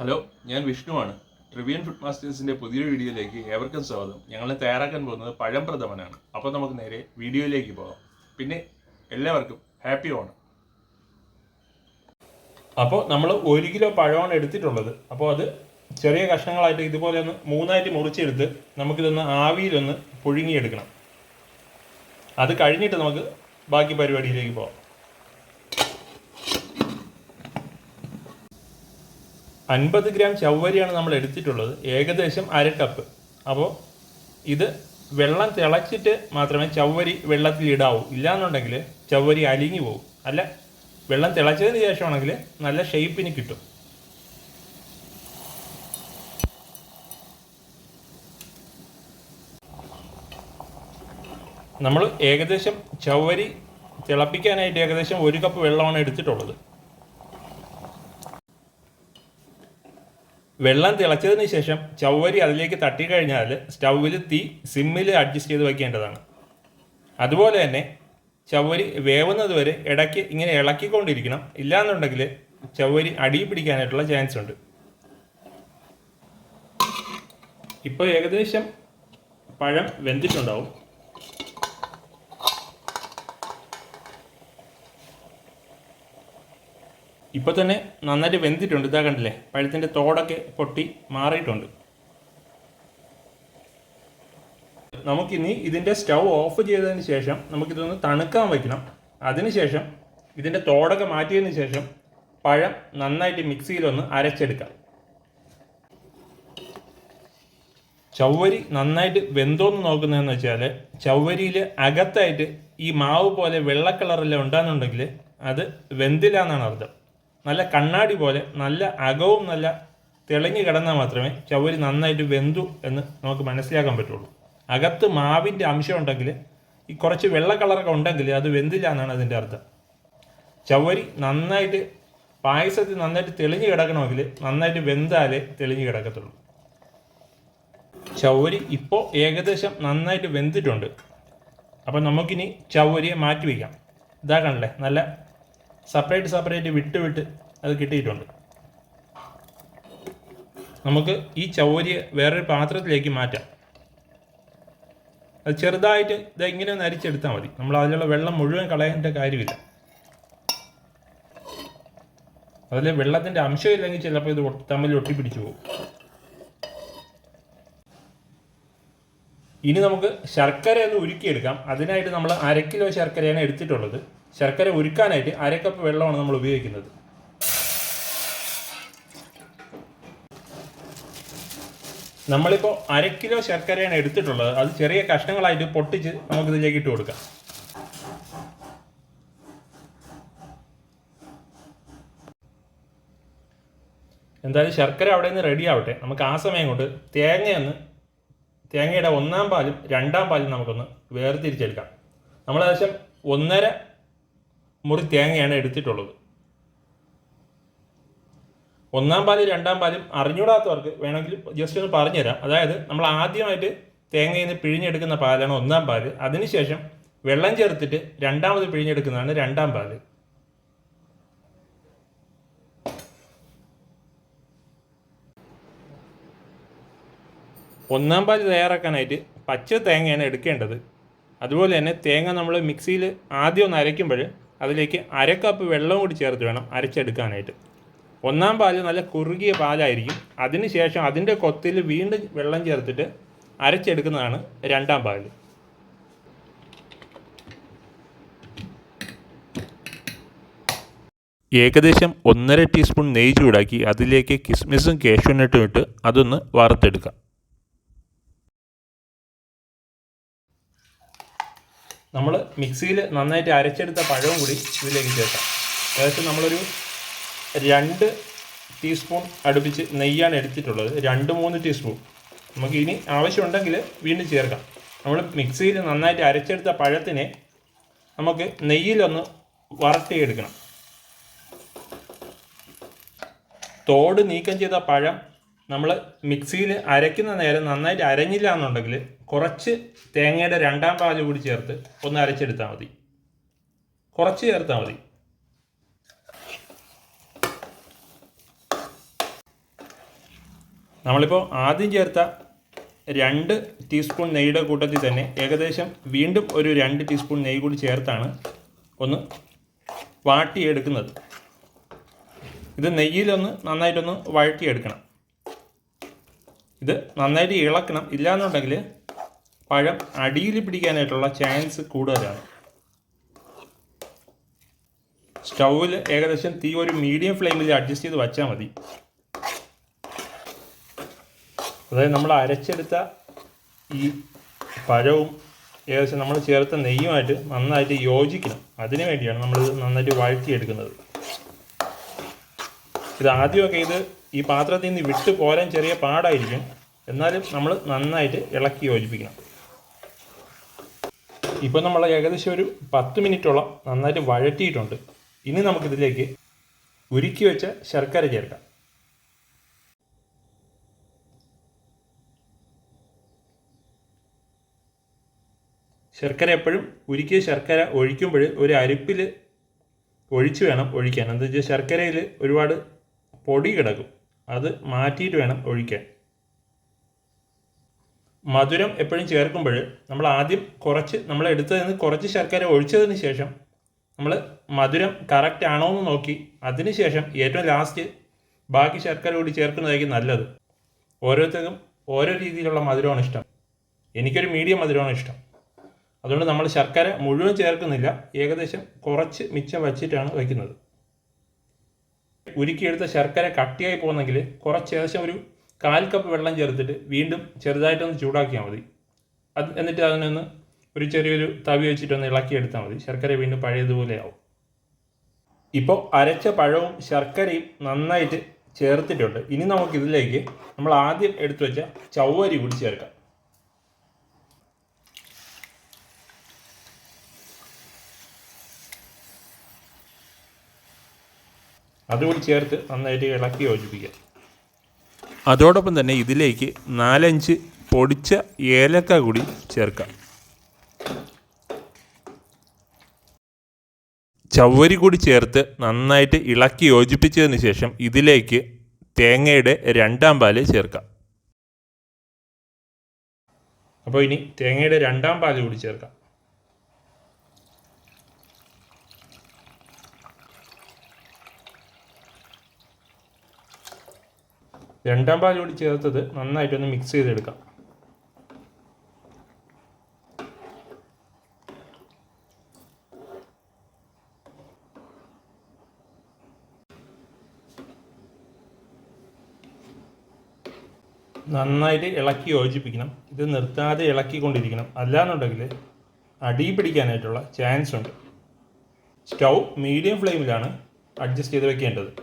Hello, ഞാൻ വിഷ്ണുവാണ്. ട്രിവിയൻ food മാസ്റ്റേഴ്സിൻ്റെ പുതിയൊരു വീഡിയോയിലേക്ക് ഏവർക്കും സ്വാഗതം. ഞങ്ങൾ തയ്യാറാക്കാൻ പോകുന്നത് പഴം പ്രഥമനാണ്. അപ്പോൾ നമുക്ക് നേരെ വീഡിയോയിലേക്ക് പോകാം. പിന്നെ എല്ലാവർക്കും ഹാപ്പി ഓണം. അപ്പോൾ നമ്മൾ 1 കിലോ പഴമാണ് എടുത്തിട്ടുള്ളത്. അപ്പോൾ അത് ചെറിയ കഷ്ണങ്ങളായിട്ട് ഇതുപോലെ ഒന്ന് 3ആയിട്ട് മുറിച്ചെടുത്ത് നമുക്കിതൊന്ന് ആവിയിലൊന്ന് പുഴുങ്ങിയെടുക്കണം. അത് കഴിഞ്ഞിട്ട് നമുക്ക് ബാക്കി പരിപാടിയിലേക്ക് പോകാം. 50 ഗ്രാം ചവ്വരിയാണ് നമ്മൾ എടുത്തിട്ടുള്ളത്, ഏകദേശം 1/2 കപ്പ്. അപ്പോൾ ഇത് വെള്ളം തിളച്ചിട്ട് മാത്രമേ ചവ്വരി വെള്ളത്തിൽ ഇടാവൂ, ഇല്ലയെന്നുണ്ടെങ്കിൽ ചവ്വരി അലിഞ്ഞു പോകും. അല്ല, വെള്ളം തിളച്ചതിന് ശേഷമാണെങ്കിൽ നല്ല ഷേപ്പിന് കിട്ടും. നമ്മൾ ഏകദേശം ചവ്വരി തിളപ്പിക്കാനായിട്ട് ഏകദേശം 1 കപ്പ് വെള്ളമാണ് എടുത്തിട്ടുള്ളത്. വെള്ളം തിളച്ചതിന് ശേഷം ചവ്വരി അതിലേക്ക് തട്ടിക്കഴിഞ്ഞാൽ സ്റ്റൗവിൽ തീ സിമ്മിൽ അഡ്ജസ്റ്റ് ചെയ്ത് വയ്ക്കേണ്ടതാണ്. അതുപോലെ തന്നെ ചവ്വരി വേവുന്നത് വരെ ഇടയ്ക്ക് ഇങ്ങനെ ഇളക്കിക്കൊണ്ടിരിക്കണം, ഇല്ലയെന്നുണ്ടെങ്കിൽ ചവ്വരി അടി പിടിക്കാനായിട്ടുള്ള ചാൻസ് ഉണ്ട്. ഇപ്പോൾ ഏകദേശം പഴം വെന്തിട്ടുണ്ടാവും. ഇപ്പോൾ തന്നെ നന്നായിട്ട് വെന്തിട്ടുണ്ട്. ഇതാ കണ്ടില്ലേ, പഴത്തിൻ്റെ തോടൊക്കെ പൊട്ടി മാറിയിട്ടുണ്ട്. നമുക്കിനി ഇതിൻ്റെ സ്റ്റൗ ഓഫ് ചെയ്തതിന് ശേഷം നമുക്കിതൊന്ന് തണുക്കാൻ വയ്ക്കണം. അതിനുശേഷം ഇതിൻ്റെ തോടൊക്കെ മാറ്റിയതിന് ശേഷം പഴം നന്നായിട്ട് മിക്സിയിലൊന്ന് അരച്ചെടുക്കാം. ചവ്വരി നന്നായിട്ട് വെന്തോന്ന് നോക്കുന്നതെന്ന് വെച്ചാൽ ചവ്വരിയിൽ അകത്തായിട്ട് ഈ മാവ് പോലെ വെള്ള കളറെല്ലാം ഉണ്ടാകുന്നുണ്ടെങ്കിൽ അത് വെന്തില്ല എന്നാണ് അർത്ഥം. നല്ല കണ്ണാടി പോലെ നല്ല അകവും നല്ല തെളിഞ്ഞു കിടന്നാൽ മാത്രമേ ചവ്വരി നന്നായിട്ട് വെന്തു എന്ന് നമുക്ക് മനസ്സിലാക്കാൻ പറ്റുള്ളൂ. അകത്ത് മാവിൻ്റെ അംശം ഉണ്ടെങ്കിൽ, ഈ കുറച്ച് വെള്ള കളറൊക്കെ ഉണ്ടെങ്കിൽ അത് വെന്തില്ല എന്നാണ് അതിൻ്റെ അർത്ഥം. ചവ്വരി നന്നായിട്ട് പായസത്തിൽ നന്നായിട്ട് തെളിഞ്ഞു കിടക്കണമെങ്കിൽ നന്നായിട്ട് വെന്താലേ തെളിഞ്ഞു കിടക്കത്തുള്ളൂ. ചവ്വരി ഇപ്പോൾ ഏകദേശം നന്നായിട്ട് വെന്തിട്ടുണ്ട്. അപ്പം നമുക്കിനി ചവ്വരിയെ മാറ്റി വയ്ക്കാം. ഇതാ കണ്ടല്ലേ, നല്ല സെപ്പറേറ്റ് വിട്ട് അത് കിട്ടിയിട്ടുണ്ട്. നമുക്ക് ഈ ചവ്വരിയെ വേറൊരു പാത്രത്തിലേക്ക് മാറ്റാം. അത് ചെറുതായിട്ട് ഇങ്ങനെ ഒന്ന് അരിച്ചെടുത്താൽ മതി. നമ്മൾ അതിലുള്ള വെള്ളം മുഴുവൻ കളയേണ്ട കാര്യമില്ല. അതിൽ വെള്ളത്തിൻ്റെ അംശമില്ലെങ്കിൽ ചിലപ്പോൾ ഇത് തമ്മിൽ ഒട്ടിപ്പിടിച്ചു പോകും. ഇനി നമുക്ക് ശർക്കര ഒന്ന് ഉരുക്കിയെടുക്കാം. അതിനായിട്ട് നമ്മൾ 1/2 കിലോ ശർക്കരയാണ് എടുത്തിട്ടുള്ളത്. ശർക്കര ഉരുക്കാനായിട്ട് 1/2 കപ്പ് വെള്ളമാണ് നമ്മൾ ഉപയോഗിക്കുന്നത്. നമ്മളിപ്പോൾ 1/2 കിലോ ശർക്കരയാണ് എടുത്തിട്ടുള്ളത്. അത് ചെറിയ കഷ്ണങ്ങളായിട്ട് പൊട്ടിച്ച് നമുക്കിതിലേക്ക് ഇട്ട് കൊടുക്കാം. എന്തായാലും ശർക്കര അവിടെ നിന്ന് റെഡി ആവട്ടെ. നമുക്ക് ആ സമയം കൊണ്ട് തേങ്ങയുടെ 1-ാം പാലും 2-ാം പാലും നമുക്കൊന്ന് വേർതിരിച്ചെടുക്കാം. നമ്മൾ ഏകദേശം 1.5 മുറി തേങ്ങയാണ് എടുത്തിട്ടുള്ളത്. 1-ാം പാലും 2-ാം പാലും അറിഞ്ഞൂടാത്തവർക്ക് വേണമെങ്കിൽ ജസ്റ്റ് ഒന്ന് പറഞ്ഞുതരാം. അതായത് നമ്മൾ ആദ്യമായിട്ട് തേങ്ങയിൽ നിന്ന് പിഴിഞ്ഞെടുക്കുന്ന പാലാണ് 1-ാം പാല്. അതിനുശേഷം വെള്ളം ചേർത്തിട്ട് 2-ാമത് പിഴിഞ്ഞെടുക്കുന്നതാണ് 2-ാം പാല്. ഒന്നാം പാല് തയ്യാറാക്കാനായിട്ട് പച്ച തേങ്ങയാണ് എടുക്കേണ്ടത്. അതുപോലെ തന്നെ തേങ്ങ നമ്മൾ മിക്സിയിൽ ആദ്യം ഒന്ന് അരയ്ക്കുമ്പോൾ അതിലേക്ക് 1/2 കപ്പ് വെള്ളം കൂടി ചേർത്ത് വേണം അരച്ചെടുക്കാനായിട്ട്. 1-ാം പാല് നല്ല കുറുകിയ പാലായിരിക്കും. അതിനുശേഷം അതിൻ്റെ കൊത്തിൽ വീണ്ടും വെള്ളം ചേർത്തിട്ട് അരച്ചെടുക്കുന്നതാണ് 2-ാം പാല്. ഏകദേശം 1.5 ടീസ്പൂൺ നെയ്യ് ചൂടാക്കി അതിലേക്ക് കിസ്മിസും കാഷ്യൂനട്ടും ഇട്ട് അതൊന്ന് വറുത്തെടുക്കാം. നമ്മൾ മിക്സിയിൽ നന്നായിട്ട് അരച്ചെടുത്ത പഴവും കൂടി ഇതിലേക്ക് ചേർക്കാം. ഏകദേശം നമ്മളൊരു 2 ടീസ്പൂൺ അടുപ്പിച്ച് നെയ്യാണ് എടുത്തിട്ടുള്ളത്. 2-3 ടീസ്പൂൺ നമുക്ക് ഇനി ആവശ്യമുണ്ടെങ്കിൽ വീണ്ടും ചേർക്കാം. നമ്മൾ മിക്സിയിൽ നന്നായിട്ട് അരച്ചെടുത്ത പഴത്തിനെ നമുക്ക് നെയ്യിലൊന്ന് വറുത്തിയെടുക്കണം. തോട് നീക്കം ചെയ്ത പഴം നമ്മൾ മിക്സിയിൽ അരയ്ക്കുന്ന നേരം നന്നായിട്ട് അരഞ്ഞില്ല എന്നുണ്ടെങ്കിൽ കുറച്ച് തേങ്ങയുടെ 2-ാം പാല് കൂടി ചേർത്ത് ഒന്ന് അരച്ചെടുത്താൽ മതി. കുറച്ച് ചേർത്താൽ മതി. നമ്മളിപ്പോൾ ആദ്യം ചേർത്ത 2 ടീസ്പൂൺ നെയ്യുടെ കൂട്ടത്തിൽ തന്നെ ഏകദേശം വീണ്ടും ഒരു 2 ടീസ്പൂൺ നെയ്യ് കൂടി ചേർത്താണ് ഒന്ന് വാട്ടിയെടുക്കുന്നത്. ഇത് നെയ്യിലൊന്ന് നന്നായിട്ടൊന്ന് വഴറ്റിയെടുക്കണം. ഇത് നന്നായിട്ട് ഇളക്കണം, ഇല്ലയെന്നുണ്ടെങ്കിൽ പഴം അടിയിൽ പിടിക്കാനായിട്ടുള്ള ചാൻസ് കൂടുതലാണ്. സ്റ്റൗവിൽ ഏകദേശം തീ ഒരു മീഡിയം ഫ്ലെയിമിൽ അഡ്ജസ്റ്റ് ചെയ്ത് വച്ചാൽ മതി. അതായത് നമ്മൾ അരച്ചെടുത്ത ഈ പഴവും ഏകദേശം നമ്മൾ ചേർത്ത നെയ്യുമായിട്ട് നന്നായിട്ട് യോജിക്കണം. അതിനു വേണ്ടിയാണ് നമ്മളിത് നന്നായിട്ട് വഴറ്റിയെടുക്കുന്നത്. ഇത് ആദ്യമൊക്കെ ഈ പാത്രത്തിൽ നിന്ന് വിട്ട് പോരാൻ ചെറിയ പാടായിരിക്കും, എന്നാലും നമ്മൾ നന്നായിട്ട് ഇളക്കി യോജിപ്പിക്കണം. ഇപ്പോൾ നമ്മൾ ഏകദേശം ഒരു 10 മിനിറ്റോളം നന്നായിട്ട് വഴറ്റിയിട്ടുണ്ട്. ഇനി നമുക്കിതിലേക്ക് ഉരുക്കി വെച്ച ശർക്കര ചേർക്കാം. ശർക്കര എപ്പോഴും ഉരുക്കിയ ശർക്കര ഒഴിക്കുമ്പോൾ ഒരു അരിപ്പിൽ ഒഴിച്ച് വേണം ഒഴിക്കാൻ. എന്താ വെച്ചാൽ ശർക്കരയിൽ ഒരുപാട് പൊടി കിടക്കും, അത് മാറ്റിയിട്ട് വേണം ഒഴിക്കാൻ. മധുരം എപ്പോഴും ചേർക്കുമ്പോൾ നമ്മൾ ആദ്യം നമ്മൾ എടുത്തതിൽ നിന്ന് കുറച്ച് ശർക്കര ഒഴിച്ചതിന് ശേഷം നമ്മൾ മധുരം കറക്റ്റ് ആണോ എന്ന് നോക്കി അതിന് ശേഷം ഏറ്റവും ലാസ്റ്റ് ബാക്കി ശർക്കര കൂടി ചേർക്കുന്നതായിരിക്കും നല്ലത്. ഓരോരുത്തർക്കും ഓരോ രീതിയിലുള്ള മധുരമാണ് ഇഷ്ടം. എനിക്കൊരു മീഡിയം മധുരമാണ് ഇഷ്ടം. അതുകൊണ്ട് നമ്മൾ ശർക്കര മുഴുവൻ ചേർക്കുന്നില്ല, ഏകദേശം കുറച്ച് മിച്ചം വച്ചിട്ടാണ് വയ്ക്കുന്നത്. ഉരുക്കിയെടുത്ത ശർക്കര കട്ടിയായി പോകുന്നെങ്കിൽ കുറച്ച് ഏകദേശം ഒരു 1/4 കപ്പ് വെള്ളം ചേർത്തിട്ട് വീണ്ടും ചെറുതായിട്ടൊന്ന് ചൂടാക്കിയാൽ മതി. എന്നിട്ട് അതിനൊന്ന് ഒരു ചെറിയൊരു തവി വെച്ചിട്ടൊന്ന് ഇളക്കിയെടുത്താൽ മതി. ശർക്കര വീണ്ടും പഴയതുപോലെ ആവും. ഇപ്പോൾ അരച്ച പഴവും ശർക്കരയും നന്നായിട്ട് ചേർത്തിട്ടുണ്ട്. ഇനി നമുക്കിതിലേക്ക് നമ്മൾ ആദ്യം എടുത്തു വെച്ച ചവ്വരി കൂടി ചേർക്കാം. അതുകൂടി ചേർത്ത് നന്നായിട്ട് ഇളക്കി യോജിപ്പിക്കുക. അതോടൊപ്പം തന്നെ ഇതിലേക്ക് 4-5 പൊടിച്ച ഏലക്ക കൂടി ചേർക്കാം. ചവ്വരി കൂടി ചേർത്ത് നന്നായിട്ട് ഇളക്കി യോജിപ്പിച്ചതിന് ശേഷം ഇതിലേക്ക് തേങ്ങയുടെ 2ാം പാല് ചേർക്കാം. അപ്പോൾ ഇനി തേങ്ങയുടെ 2ാം പാല് കൂടി ചേർക്കാം. രണ്ടാം പാൽ കൂടി ചേർത്തത് നന്നായിട്ടൊന്ന് മിക്സ് ചെയ്തെടുക്കാം. നന്നായിട്ട് ഇളക്കി യോജിപ്പിക്കണം. ഇത് നിർത്താതെ ഇളക്കിക്കൊണ്ടിരിക്കണം, അല്ലാന്നുണ്ടെങ്കിൽ അടി പിടിക്കാനായിട്ടുള്ള ചാൻസ് ഉണ്ട്. സ്റ്റൗ മീഡിയം ഫ്ലെയിമിലാണ് അഡ്ജസ്റ്റ് ചെയ്ത് വെക്കേണ്ടത്.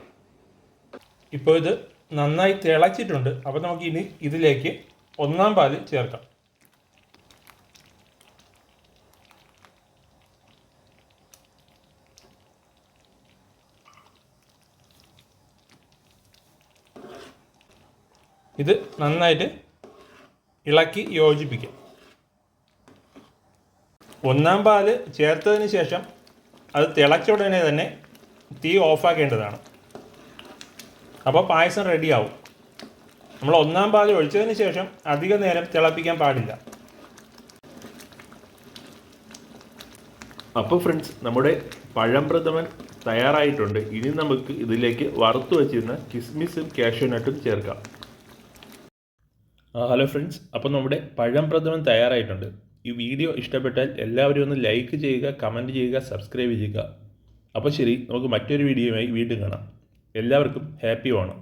ഇപ്പോൾ ഇത് നന്നായി തിളച്ചിട്ടുണ്ട്. അപ്പോൾ നമുക്ക് ഇനി ഇതിലേക്ക് 1ാം പാല് ചേർക്കാം. ഇത് നന്നായിട്ട് ഇളക്കി യോജിപ്പിക്കാം. 1ാം പാല് ചേർത്തതിന് ശേഷം അത് തിളച്ച ഉടനെ തന്നെ തീ ഓഫാക്കേണ്ടതാണ്. അപ്പോൾ പായസം റെഡിയാവും. നമ്മൾ 1ാം പാൽ ഒഴിച്ചതിന് ശേഷം അധിക നേരം തിളപ്പിക്കാൻ പാടില്ല. അപ്പോൾ ഫ്രണ്ട്സ്, നമ്മുടെ പഴം പ്രഥമൻ തയ്യാറായിട്ടുണ്ട്. ഇനി നമുക്ക് ഇതിലേക്ക് വറുത്ത് വെച്ചിരുന്ന കിസ്മിസും കാഷ്യൂനട്ടും ചേർക്കാം. ഹലോ ഫ്രണ്ട്സ്, അപ്പോൾ നമ്മുടെ പഴം പ്രഥമൻ തയ്യാറായിട്ടുണ്ട്. ഈ വീഡിയോ ഇഷ്ടപ്പെട്ടാൽ എല്ലാവരും ഒന്ന് ലൈക്ക് ചെയ്യുക, കമൻറ്റ് ചെയ്യുക, സബ്സ്ക്രൈബ് ചെയ്യുക. അപ്പോൾ ശരി, നമുക്ക് മറ്റൊരു വീഡിയോയുമായി വീണ്ടും കാണാം. എല്ലാവർക്കും ഹാപ്പി ഓണം.